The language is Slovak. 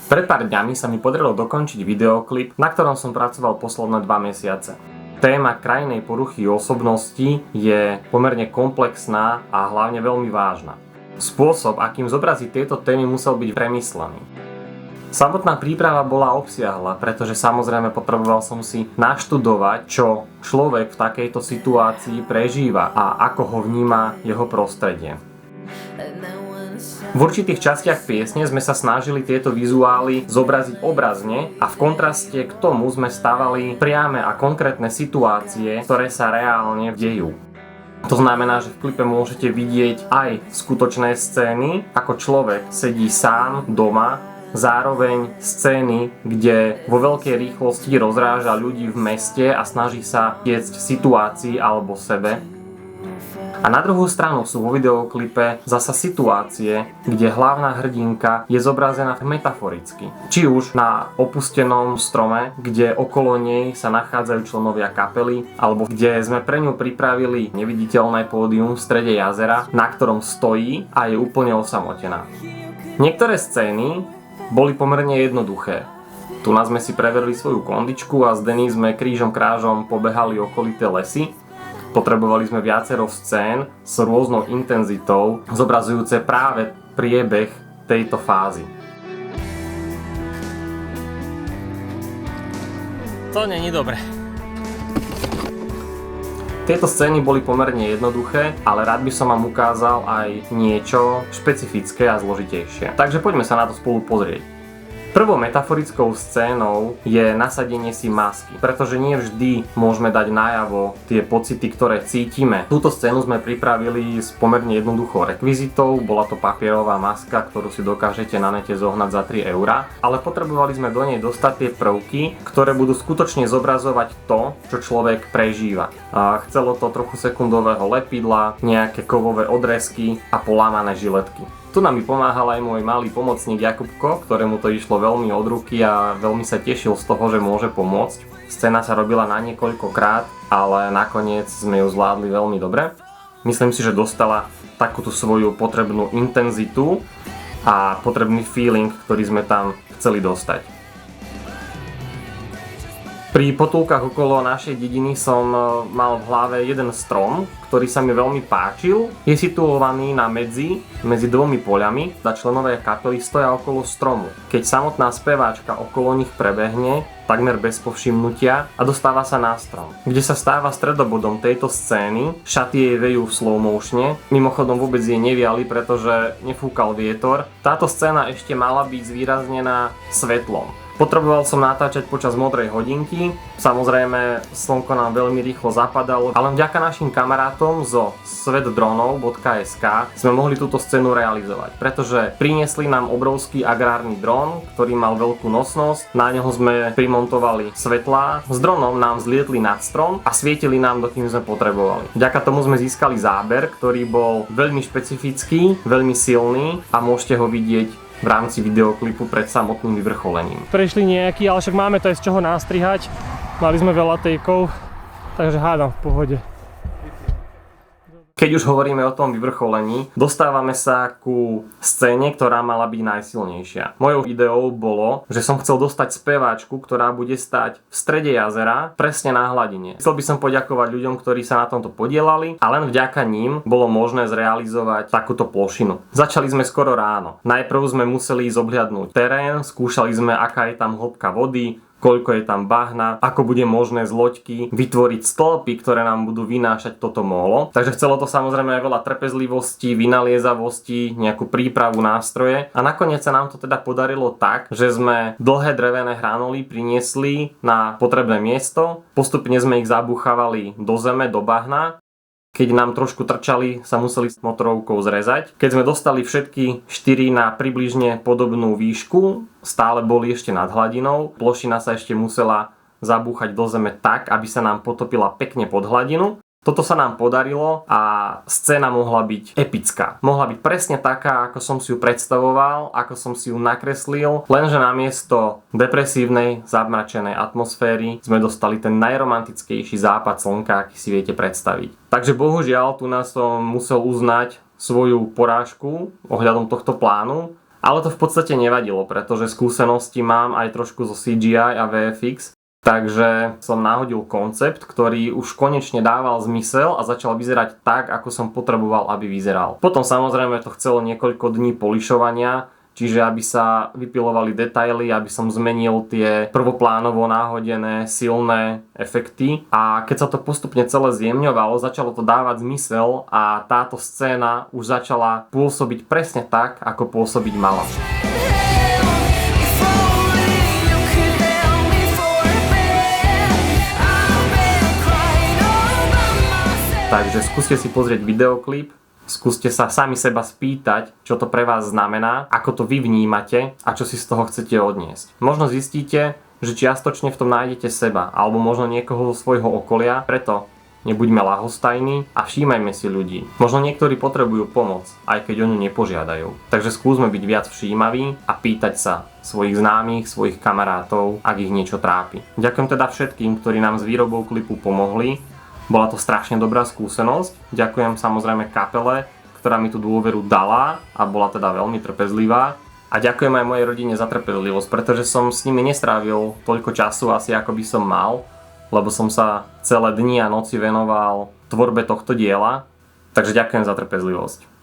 Pred pár dňami sa mi podarilo dokončiť videoklip, na ktorom som pracoval posledné 2 mesiace. Téma krajnej poruchy osobnosti je pomerne komplexná a hlavne veľmi vážna. Spôsob, akým zobraziť tieto témy, musel byť premyslený. Samotná príprava bola obsiahla, pretože samozrejme potreboval som si naštudovať, čo človek v takejto situácii prežíva a ako ho vníma jeho prostredie. V určitých častiach piesne sme sa snažili tieto vizuály zobraziť obrazne a v kontraste k tomu sme stávali priame a konkrétne situácie, ktoré sa reálne dejú. To znamená, že v klipe môžete vidieť aj skutočné scény, ako človek sedí sám doma, zároveň scény, kde vo veľkej rýchlosti rozráža ľudí v meste a snaží sa tiecť situácii alebo sebe. A na druhú stranu sú vo videoklipe zasa situácie, kde hlavná hrdinka je zobrazená metaforicky. Či už na opustenom strome, kde okolo nej sa nachádzajú členovia kapely, alebo kde sme pre ňu pripravili neviditeľné pódium v strede jazera, na ktorom stojí a je úplne osamotená. Niektoré scény boli pomerne jednoduché. Tu nás sme si preverili svoju kondičku a s Denny sme krížom krážom pobehali okolité lesy. Potrebovali sme viacero scén s rôznou intenzitou, zobrazujúce práve priebeh tejto fázy. To není dobre. Tieto scény boli pomerne jednoduché, ale rád by som vám ukázal aj niečo špecifické a zložitejšie. Takže poďme sa na to spolu pozrieť. Prvou metaforickou scénou je nasadenie si masky, pretože nie vždy môžeme dať najavo tie pocity, ktoré cítime. Túto scénu sme pripravili s pomerne jednoduchou rekvizitou, bola to papierová maska, ktorú si dokážete na nete zohnať za 3 €, ale potrebovali sme do nej dostať tie prvky, ktoré budú skutočne zobrazovať to, čo človek prežíva. A chcelo to trochu sekundového lepidla, nejaké kovové odrezky a polámané žiletky. Tu nám pomáhal aj môj malý pomocník Jakubko, ktorému to išlo veľmi od ruky a veľmi sa tešil z toho, že môže pomôcť. Scéna sa robila na niekoľkokrát, ale nakoniec sme ju zvládli veľmi dobre. Myslím si, že dostala takúto svoju potrebnú intenzitu a potrebný feeling, ktorý sme tam chceli dostať. Pri potulkách okolo našej dediny som mal v hlave jeden strom, ktorý sa mi veľmi páčil. Je situovaný medzi 2 poľami a členovia kapely stoja okolo stromu. Keď samotná speváčka okolo nich prebehne, takmer bez povšimnutia a dostáva sa na strom, kde sa stáva stredobodom tejto scény. Šaty jej vejú v slow motione, mimochodom vôbec jej neviali, pretože nefúkal vietor. Táto scéna ešte mala byť zvýraznená svetlom. Potreboval som natáčať počas modrej hodinky, samozrejme slnko nám veľmi rýchlo zapadalo, ale vďaka našim kamarátom zo svetdronov.sk sme mohli túto scénu realizovať, pretože priniesli nám obrovský agrárny dron, ktorý mal veľkú nosnosť, na neho sme primontovali svetlá, s dronom nám zlietli nad strom a svietili nám, dokým sme potrebovali. Vďaka tomu sme získali záber, ktorý bol veľmi špecifický, veľmi silný a môžete ho vidieť v rámci videoklipu pred samotným vyvrcholením. Prešli nejaký, ale však máme to aj z čoho nástrihať. Mali sme veľa tejkov, takže hádam v pohode. Keď už hovoríme o tom vyvrcholení, dostávame sa ku scéne, ktorá mala byť najsilnejšia. Mojou ideou bolo, že som chcel dostať speváčku, ktorá bude stať v strede jazera, presne na hladine. Chcel by som poďakovať ľuďom, ktorí sa na tomto podielali a len vďaka ním bolo možné zrealizovať takúto plošinu. Začali sme skoro ráno. Najprv sme museli ísť obhliadnúť terén, skúšali sme, aká je tam hĺbka vody, koľko je tam bahna, ako bude možné z loďky vytvoriť stĺpy, ktoré nám budú vynášať toto mólo. Takže chcelo to samozrejme aj veľa trpezlivosti, vynaliezavosti, nejakú prípravu nástroje a nakoniec sa nám to teda podarilo tak, že sme dlhé drevené hranuly priniesli na potrebné miesto, postupne sme ich zabúchavali do zeme, do bahna. Keď nám trošku trčali, sa museli s motorovkou zrezať. Keď sme dostali všetky 4 na približne podobnú výšku, stále boli ešte nad hladinou. Plošina sa ešte musela zabúchať do zeme tak, aby sa nám potopila pekne pod hladinu. Toto sa nám podarilo a scéna mohla byť epická. Mohla byť presne taká, ako som si ju predstavoval, ako som si ju nakreslil, lenže namiesto depresívnej, zamračenej atmosféry sme dostali ten najromantickejší západ slnka, aký si viete predstaviť. Takže bohužiaľ tu nás som musel uznať svoju porážku ohľadom tohto plánu Ale to v podstate nevadilo, pretože skúsenosti mám aj trošku zo CGI a VFX, takže som nahodil koncept, ktorý už konečne dával zmysel a začal vyzerať tak, ako som potreboval, aby vyzeral. Potom samozrejme to chcelo niekoľko dní polišovania, čiže aby sa vypilovali detaily, aby som zmenil tie prvoplánovo náhodené silné efekty. A keď sa to postupne celé zjemňovalo, začalo to dávať zmysel a táto scéna už začala pôsobiť presne tak, ako pôsobiť mala. Takže skúste si pozrieť videoklip, skúste sa sami seba spýtať, čo to pre vás znamená, ako to vy vnímate a čo si z toho chcete odniesť. Možno zistíte, že čiastočne v tom nájdete seba, alebo možno niekoho zo svojho okolia, preto nebuďme ľahostajní a všímajme si ľudí. Možno niektorí potrebujú pomoc, aj keď o ňu nepožiadajú. Takže skúsme byť viac všímaví a pýtať sa svojich známych, svojich kamarátov, ak ich niečo trápi. Ďakujem teda všetkým, ktorí nám s výrobou klipu pomohli. Bola to strašne dobrá skúsenosť. Ďakujem samozrejme kapele, ktorá mi tú dôveru dala a bola teda veľmi trpezlivá. A ďakujem aj mojej rodine za trpezlivosť, pretože som s nimi nestrávil toľko času asi ako by som mal, lebo som sa celé dni a noci venoval tvorbe tohto diela. Takže ďakujem za trpezlivosť.